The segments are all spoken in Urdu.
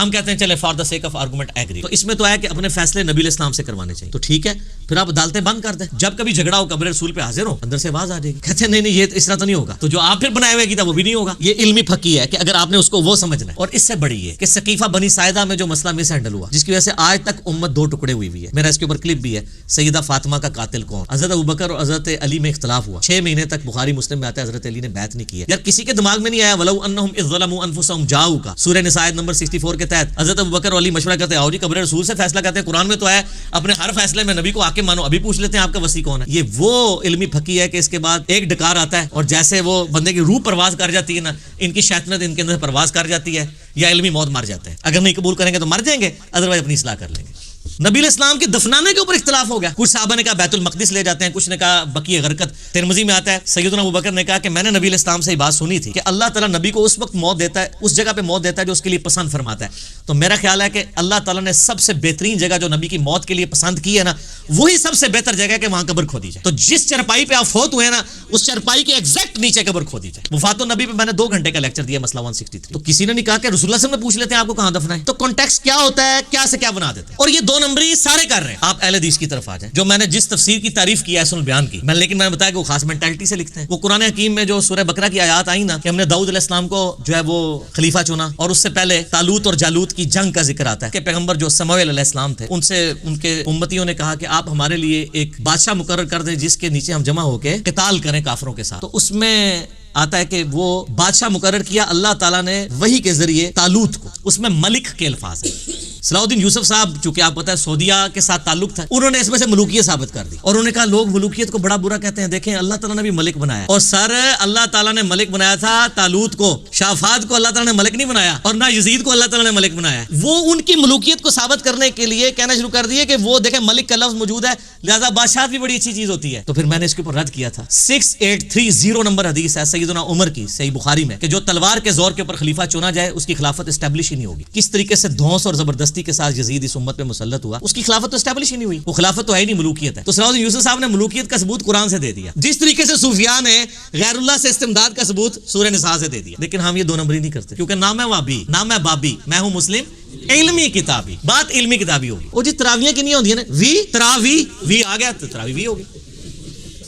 ہم کہتے ہیں چلے for the sake of argument agree. تو اس میں تو ہے کہ اپنے فیصلے نبی علیہ السلام سے کروانے چاہیے. تو ٹھیک ہے, پھر آپ عدالتیں بند کر دیں. جب کبھی جھگڑا ہو قبر رسول پہ حاضر ہو, اندر سے آواز آ جائے گی, کہتے ہیں نہیں یہ اس طرح تو نہیں ہوگا. تو جو آپ پھر بنائے ہوئے کتاب وہ بھی نہیں ہوگا. یہ علمی پھکی ہے کہ اگر آپ نے اس کو وہ سمجھنا ہے. اور اس سے بڑی ہے کہ ثقیفہ بنی ساعدہ میں جو مسئلہ مس ہینڈل ہوا, جس کی وجہ سے آج تک امت دو ٹکڑے ہوئی ہے. میرا اس کے اوپر کلپ بھی ہے, سیدہ فاطمہ کا قاتل کون. حضرت ابوبکر اور حضرت علی میں اختلاف ہوا, 6 مہینے تک بخاری مسلم میں آتا ہے حضرت علی نے بیعت نہیں کی ہے. یار کسی کے دماغ میں نہیں آیا ولو انہم اذ ظلموا انفسہم جاؤک, سورہ نساء نمبر 64 کے تحت حضرت ابوبکر اور علی مشورہ کرتے ہیں, آؤ جی قبر رسول سے فیصلہ کرتے ہیں. قرآن میں تو ہے اپنے ہر فیصلے میں نبی کو حاکم مانو. ابھی پوچھ لیتے ہیں آپ کا وصی کون ہے. یہ وہ علمی پھکی ہے کہ اس کے بعد ایک ڈکار آتا ہے اور جیسے وہ بندے کی روح پرواز کر جاتی ہے نا, ان کی شیطنت ان کے اندر پرواز کر جاتی ہے, یا علمی موت مر جاتا ہے. اگر نہیں قبول کریں گے تو مر جائیں گے, ادروائز اپنی اصلاح کر لیں گے. نبی علیہ السلام کے دفنانے کے اوپر اختلاف ہو گیا. کچھ صحابہ نے کہا بیت المقدس لے جاتے ہیں, کچھ نے کہا بقیع غرقد. ترمذی میں آتا ہے سیدنا ابوبکر نے کہا کہ میں نے نبی علیہ السلام سے یہ بات سنی تھی کہ اللہ تعالیٰ نبی کو اس وقت موت دیتا ہے, اس جگہ پہ موت دیتا ہے جو اس کے لیے پسند فرماتا ہے. تو میرا خیال ہے کہ اللہ تعالیٰ نے سب سے بہترین جگہ جو نبی کی موت کے لیے پسند کی ہے نا, وہی سب سے بہتر جگہ ہے کہ وہاں قبر کھودی جائے. تو جس چرپائی پہ آپ فوت ہوئے نا, اس چرپائی کے ایگزیکٹ نیچے قبر کھودی جائے. وفات النبی پہ میں نے 2 گھنٹے کا لیکچر دیا, مسئلہ 163. تو کسی نے نہیں کہا کہ رسول اللہ صلی اللہ علیہ وسلم نے پوچھ لیتے ہیں آپ کو کہاں دفنا ہے. تو کانٹیکسٹ کیا ہوتا ہے, کیا سے کیا بنا دیتے ہیں. اور یہ 2 نمبری سارے کر رہے ہیں. آپ اہل حدیث کی طرف آ جائیں. جو میں نے جس تفسیر کی تعریف کی ہے سن بیان کی, لیکن میں نے بتایا کہ وہ خاص مینٹلٹی سے لکھتے ہیں. وہ قرآن حکیم میں جو سورہ بقرہ کی آیات آئی نا کہ ہم نے داؤد علیہ السلام کو جو ہے وہ خلیفہ چنا, اور اس سے پہلے طالوت اور جالوت کی جنگ کا ذکر آتا ہے کہ پیغمبر جو سموئیل علیہ السلام تھے, ان سے ان کے امتیوں نے کہا کہ آپ ہمارے لیے ایک بادشاہ مقرر کر دیں جس کے نیچے ہم جمع ہو کے قتال کریں کافروں کے ساتھ. تو اس میں آتا ہے کہ وہ بادشاہ مقرر کیا اللہ تعالیٰ نے وحی کے ذریعے طالوت کو. اس میں ملک کے الفاظ ہیں. صلاح الدین یوسف صاحب چونکہ آپ پتہ ہے سعودیہ کے ساتھ تعلق تھا, انہوں نے اس میں سے ملوکیت ثابت کر دی, اور انہوں نے کہا لوگ ملوکیت کو بڑا برا کہتے ہیں. دیکھیں اللہ تعالیٰ نے بھی ملک بنایا, اور سر اللہ تعالیٰ نے ملک بنایا تھا طالوت کو. شافعات کو اللہ تعالیٰ نے ملک نہیں بنایا, اور نہ یزید کو اللہ تعالیٰ نے ملک بنایا. وہ ان کی ملوکیت کو ثابت کرنے کے لیے کہنا شروع کر دیے کہ وہ دیکھیں ملک کا لفظ موجود ہے, لہذا بادشاہ بھی بڑی اچھی چیز ہوتی ہے. تو پھر میں نے اس کے اوپر رد کیا تھا. 6830 نمبر حدیث ہے سیدنا عمر کی صحیح بخاری میں کہ جو تلوار کے زور کے اوپر خلیفہ چنا جائے اس کی خلافت اسٹیبلش ہی نہیں ہوگی. کس طریقے سے دھونس اور زبردستی کے ساتھ یزید اس امت پہ مسلط ہوا, اس کی خلافت تو اسٹیبلش ہی نہیں ہوئی. وہ خلافت تو ہے ہی نہیں, ملوکیت ہے. تو صلاح الدین یوسف صاحب نے ملوکیت کا ثبوت قرآن سے دے دیا, جس طریقے سے صوفیاء نے غیر اللہ سے استمداد کا ثبوت سورہ نساء سے دے دیا. لیکن ہم یہ 2 نمبری نہیں کرتے, کیونکہ نہ میں وابی نہ میں بابی, میں ہوں مسلم علمی کتابی. بات علمی کتابی ہوگی. وہ جی تراویاں کی نہیں ہوتی نا, وی تراوی وی آ گیا تو تراوی وی ہوگی.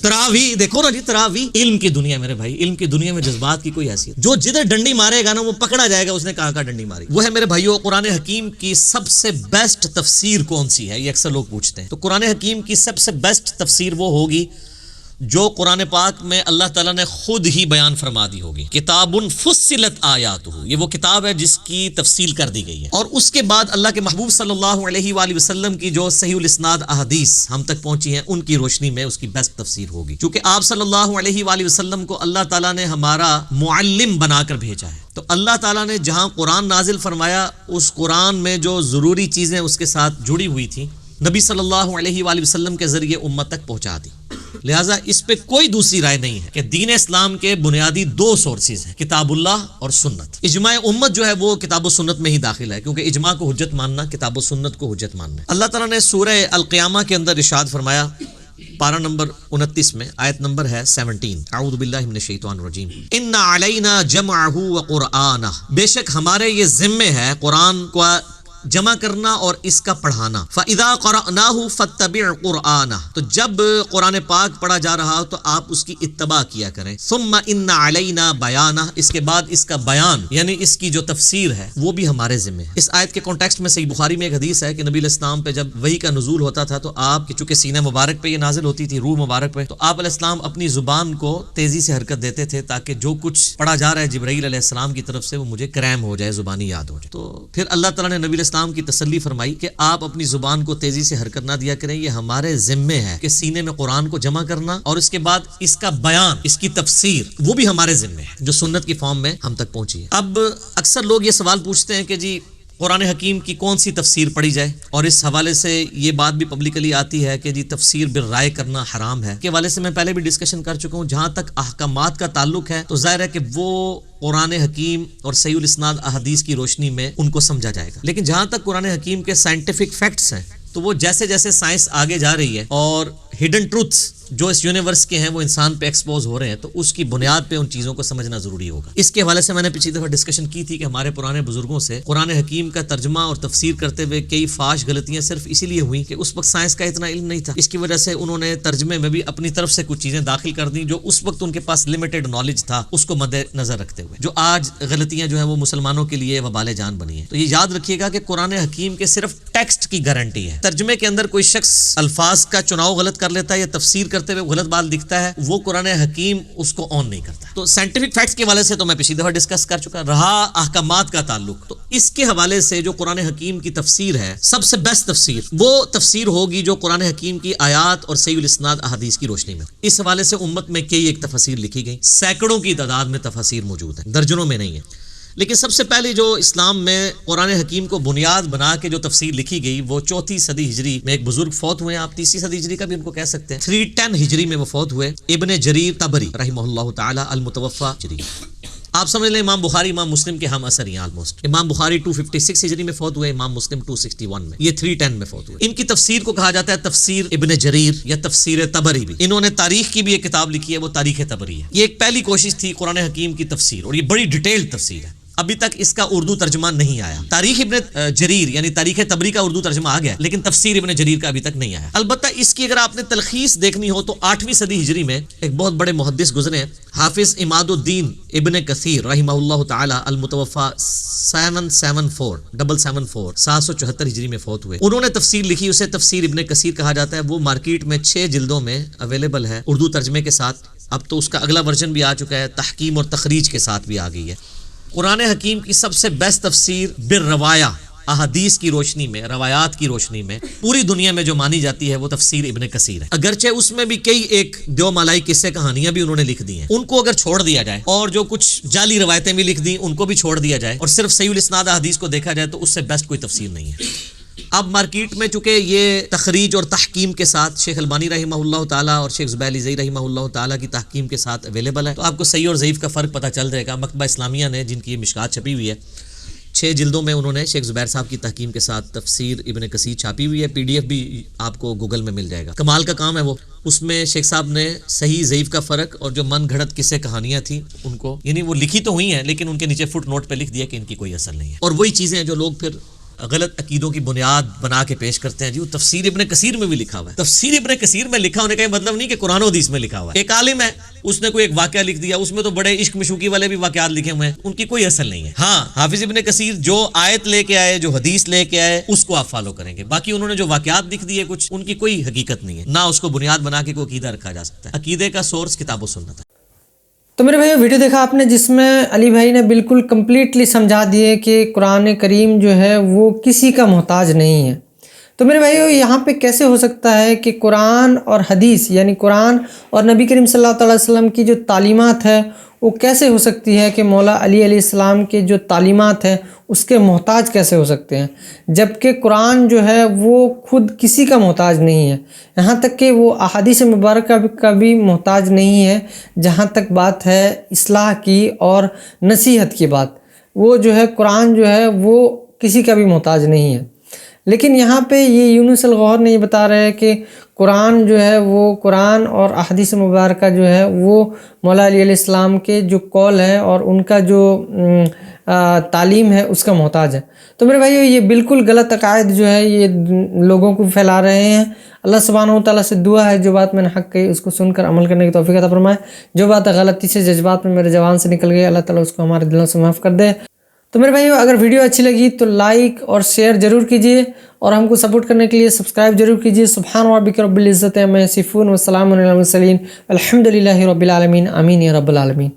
تراوی دیکھو نا جی, تراوی علم کی دنیا میرے بھائی, علم کی دنیا میں جذبات کی کوئی حیثیت. جو جدھر ڈنڈی مارے گا نا وہ پکڑا جائے گا اس نے کہاں ڈنڈی ماری. وہ ہے میرے بھائیو قرآن حکیم کی سب سے بیسٹ تفسیر کون سی ہے, یہ اکثر لوگ پوچھتے ہیں. تو قرآن حکیم کی سب سے بیسٹ تفسیر وہ ہوگی جو قرآن پاک میں اللہ تعالیٰ نے خود ہی بیان فرما دی ہوگی. کتاب فصلت آیاتہ, یہ وہ کتاب ہے جس کی تفصیل کر دی گئی ہے. اور اس کے بعد اللہ کے محبوب صلی اللہ علیہ وآلہ وسلم کی جو صحیح الاسناد احادیث ہم تک پہنچی ہیں, ان کی روشنی میں اس کی بیسٹ تفسیر ہوگی. چونکہ آپ صلی اللہ علیہ وآلہ وسلم کو اللہ تعالیٰ نے ہمارا معلم بنا کر بھیجا ہے. تو اللہ تعالیٰ نے جہاں قرآن نازل فرمایا, اس قرآن میں جو ضروری چیزیں اس کے ساتھ جڑی ہوئی تھیں نبی صلی اللہ علیہ وآلہ وسلم کے ذریعے امت تک پہنچا دی. لہٰذا اس پہ کوئی دوسری رائے نہیں ہے کہ دین اسلام کے بنیادی 2 سورسز ہیں, کتاب اللہ اور سنت. اجماع امت جو ہے وہ کتاب و سنت میں ہی داخل ہے, کیونکہ اجماع کو حجت ماننا کتاب و سنت کو حجت ماننا ہے. اللہ تعالیٰ نے سورہ القیامہ کے اندر ارشاد فرمایا, پارہ نمبر 29 میں آیت نمبر ہے 17, اعوذ باللہ من الشیطان الرجیم, ان علینا جمعہ وقرآنہ, بے شک ہمارے یہ ذمہ ہے قرآن کو جمع کرنا اور اس کا پڑھانا. فَإِذَا قَرَأْنَاهُ فَاتَّبِعْ قُرْآنَهُ, تو جب قرآن پاک پڑھا جا رہا ہو تو آپ اس کی اتباع کیا کریں. ثُمَّ إِنَّ عَلَيْنَا بَيَانَهُ, اس کے بعد اس کا بیان یعنی اس کی جو تفسیر ہے وہ بھی ہمارے ذمہ ہے. اس آیت کے کانٹیکسٹ میں صحیح بخاری میں ایک حدیث ہے کہ نبی علیہ السلام پہ جب وحی کا نزول ہوتا تھا تو آپ کے چونکہ سینہ مبارک پہ یہ نازل ہوتی تھی, روح مبارک پہ, تو آپ علیہ السلام اپنی زبان کو تیزی سے حرکت دیتے تھے تاکہ جو کچھ پڑھا جا رہا ہے جبرائیل علیہ السلام کی طرف سے وہ مجھے کریم ہو جائے, زبانی یاد ہو جائے. تو پھر اللہ تعالیٰ نے نبی علیہ السلام کی تسلی فرمائی کہ آپ اپنی زبان کو تیزی سے حرکت نہ دیا کریں, یہ ہمارے ذمے ہے کہ سینے میں قرآن کو جمع کرنا اور اس کے بعد اس کا بیان, اس کی تفسیر وہ بھی ہمارے ذمے ہے جو سنت کی فارم میں ہم تک پہنچی ہے. اب اکثر لوگ یہ سوال پوچھتے ہیں کہ جی قرآن حکیم کی کون سی تفسیر پڑھی جائے, اور اس حوالے سے یہ بات بھی پبلکلی آتی ہے کہ جی تفسیر بالرائے کرنا حرام ہے. کے حوالے سے میں پہلے بھی ڈسکشن کر چکا ہوں. جہاں تک احکامات کا تعلق ہے تو ظاہر ہے کہ وہ قرآن حکیم اور صحیح الاسناد احادیث کی روشنی میں ان کو سمجھا جائے گا. لیکن جہاں تک قرآن حکیم کے سائنٹیفک فیکٹس ہیں تو وہ جیسے جیسے سائنس آگے جا رہی ہے اور ہڈن ٹروتھس جو اس یونیورس کے ہیں وہ انسان پہ ایکسپوز ہو رہے ہیں، تو اس کی بنیاد پہ ان چیزوں کو سمجھنا ضروری ہوگا۔ اس کے حوالے سے میں نے پچھلی دفعہ ڈسکشن کی تھی کہ ہمارے پرانے بزرگوں سے قرآن حکیم کا ترجمہ اور تفسیر کرتے ہوئے کئی فاش غلطیاں صرف اسی لیے ہوئی کہ اس وقت سائنس کا اتنا علم نہیں تھا، اس کی وجہ سے انہوں نے ترجمے میں بھی اپنی طرف سے کچھ چیزیں داخل کر دیں جو اس وقت ان کے پاس لمیٹڈ نالج تھا، اس کو مد نظر رکھتے ہوئے، جو آج غلطیاں جو ہیں وہ مسلمانوں کے لیے وبال جان بنی ہیں۔ تو یہ یاد رکھیے گا کہ قرآن حکیم کے صرف ٹیکسٹ کی گارنٹی ہے، ترجمے کے اندر کوئی شخص الفاظ کا چناؤ غلط کر لیتا ہے یا تفسیر کرتے ہوئے غلط بات لکھتا ہے، وہ قرآن حکیم اس کو آن نہیں کرتا۔ تو سائنٹیفک فیکٹس کے حوالے سے تو میں پچھلی دفعہ ڈسکس کر چکا، رہا احکامات کا تعلق، تو اس کے حوالے سے جو قرآن حکیم کی تفسیر ہے، سب سے بیسٹ تفسیر وہ تفسیر ہوگی جو قرآن حکیم کی آیات اور صحیح الاسناد احادیث کی روشنی میں۔ اس حوالے سے امت میں کئی ایک تفاسیر لکھی گئی، سینکڑوں کی تعداد میں تفاسیر موجود ہیں، درجنوں میں نہیں ہے۔ لیکن سب سے پہلے جو اسلام میں قرآن حکیم کو بنیاد بنا کے جو تفسیر لکھی گئی وہ 4 صدی ہجری میں ایک بزرگ فوت ہوئے ہیں، آپ 3 صدی ہجری کا بھی ان کو کہہ سکتے ہیں، 310 ہجری میں وہ فوت ہوئے، ابن جریر طبری رحمہ اللہ تعالی المتوفی ہجری۔ آپ سمجھ لیں امام بخاری امام مسلم کے ہم اثر ہیں آلموسٹ۔ امام بخاری 256 ہجری میں فوت ہوئے، امام مسلم 261 میں، یہ 310 میں فوت ہوئے۔ ان کی تفسیر کو کہا جاتا ہے تفسیر ابن جریر یا تفسیر طبری بھی۔ انہوں نے تاریخ کی بھی ایک کتاب لکھی ہے، وہ تاریخ طبری ہے۔ یہ ایک پہلی کوشش تھی قرآن حکیم کی تفسیر، اور یہ بڑی ڈیٹیلڈ تفسیر ہے، ابھی تک اس کا اردو ترجمہ نہیں آیا۔ تاریخ ابن جریر یعنی تاریخ طبری کا اردو ترجمہ آ گیا، لیکن تفسیر ابن جریر کا ابھی تک نہیں آیا۔ البتہ اس کی اگر آپ نے تلخیص دیکھنی ہو تو 8ویں صدی ہجری میں ایک بہت بڑے محدث گزرے ہیں، حافظ عماد الدین ابن کثیر رحمہ اللہ تعالی المتوفی 774 ہجری میں فوت ہوئے۔ انہوں نے تفسیر لکھی، اسے تفسیر ابن کثیر کہا جاتا ہے۔ وہ مارکیٹ میں 6 جلدوں میں اویلیبل ہے اردو ترجمے کے ساتھ، اب تو اس کا اگلا ورژن بھی آ چکا ہے، تحکیم اور تخریج کے ساتھ بھی آ گئی ہے۔ قرآن حکیم کی سب سے بیسٹ تفسیر بالروایا، احادیث کی روشنی میں، روایات کی روشنی میں پوری دنیا میں جو مانی جاتی ہے وہ تفسیر ابن کثیر ہے۔ اگرچہ اس میں بھی کئی ایک دیو مالائی قصے کہانیاں بھی انہوں نے لکھ دی ہیں، ان کو اگر چھوڑ دیا جائے اور جو کچھ جعلی روایتیں بھی لکھ دی ان کو بھی چھوڑ دیا جائے اور صرف صحیح الاسناد احادیث کو دیکھا جائے تو اس سے بیسٹ کوئی تفسیر نہیں ہے۔ اب مارکیٹ میں چونکہ یہ تخریج اور تحکیم کے ساتھ شیخ البانی رحمہ اللہ تعالیٰ اور شیخ زبیر علیزئی رحمہ اللہ تعالیٰ کی تحکیم کے ساتھ اویلیبل ہے، تو آپ کو صحیح اور ضعیف کا فرق پتہ چل جائے گا۔ مکتبہ اسلامیہ نے جن کی یہ مشکات چھپی ہوئی ہے، 6 جلدوں میں انہوں نے شیخ زبیر صاحب کی تحکیم کے ساتھ تفسیر ابن کثیر چھاپی ہوئی ہے، PDF بھی آپ کو گوگل میں مل جائے گا۔ کمال کا کام ہے وہ، اس میں شیخ صاحب نے صحیح ضعیف کا فرق اور جو من گھڑت قصے کہانیاں تھیں ان کو، یعنی وہ لکھی تو ہوئی ہیں لیکن ان کے نیچے فٹ نوٹ پہ لکھ دیا کہ ان کی کوئی اثر نہیں ہے، اور وہی چیزیں ہیں جو لوگ پھر غلط عقیدوں کی بنیاد بنا کے پیش کرتے ہیں۔ جی وہ تفسیر ابن کثیر میں بھی لکھا ہوا ہے، تفسیر ابن کثیر میں لکھا ہونے کا یہ مطلب نہیں کہ قرآن و حدیث میں لکھا ہوا ہے۔ ایک عالم ہے، اس نے کوئی ایک واقعہ لکھ دیا، اس میں تو بڑے عشق مشوقی والے بھی واقعات لکھے ہوئے ہیں، ان کی کوئی اصل نہیں ہے۔ ہاں حافظ ابن کثیر جو آیت لے کے آئے، جو حدیث لے کے آئے، اس کو آپ فالو کریں گے، باقی انہوں نے جو واقعات لکھ دیے کچھ، ان کی کوئی حقیقت نہیں ہے، نہ اس کو بنیاد بنا کے کوئی عقیدہ رکھا جا سکتا ہے۔ عقیدے کا سورس کتاب و سنت ہے۔ تو میرے بھائی ویڈیو دیکھا آپ نے جس میں علی بھائی نے بالکل کمپلیٹلی سمجھا دیے کہ قرآن کریم جو ہے وہ کسی کا محتاج نہیں ہے۔ تو میرے بھائیو یہاں پہ کیسے ہو سکتا ہے کہ قرآن اور حدیث یعنی قرآن اور نبی کریم صلی اللہ علیہ وسلم کی جو تعلیمات ہے وہ کیسے ہو سکتی ہے کہ مولا علی علیہ السلام کے جو تعلیمات ہیں اس کے محتاج کیسے ہو سکتے ہیں، جبکہ قرآن جو ہے وہ خود کسی کا محتاج نہیں ہے، یہاں تک کہ وہ احادیث مبارکہ کا بھی محتاج نہیں ہے۔ جہاں تک بات ہے اصلاح کی اور نصیحت کی بات، وہ جو ہے قرآن جو ہے وہ کسی کا بھی محتاج نہیں ہے۔ لیکن یہاں پہ یہ یونس الغوہر نے یہ بتا رہے ہیں کہ قرآن جو ہے وہ قرآن اور احادیث مبارکہ جو ہے وہ مولا علی علیہ السلام کے جو قول ہے اور ان کا جو تعلیم ہے اس کا محتاج ہے۔ تو میرے بھائیو یہ بالکل غلط عقائد جو ہے یہ لوگوں کو پھیلا رہے ہیں۔ اللہ سبحانہ و تعالیٰ سے دعا ہے جو بات میں نے حق کہی اس کو سن کر عمل کرنے کی توفیق عطا فرمائے، جو بات غلطی سے جذبات میں میرے زبان سے نکل گئی اللہ تعالیٰ اس کو ہمارے دلوں سے معاف کر دے۔ تو میرے بھائیو اگر ویڈیو اچھی لگی تو لائک اور شیئر ضرور کیجیے اور ہم کو سپورٹ کرنے کے لیے سبسکرائب ضرور کیجیے۔ سبحان ربک رب العزت عما یصفون وسلام علی المرسلین الحمد للہ رب العالمین، آمین یا رب العالمین۔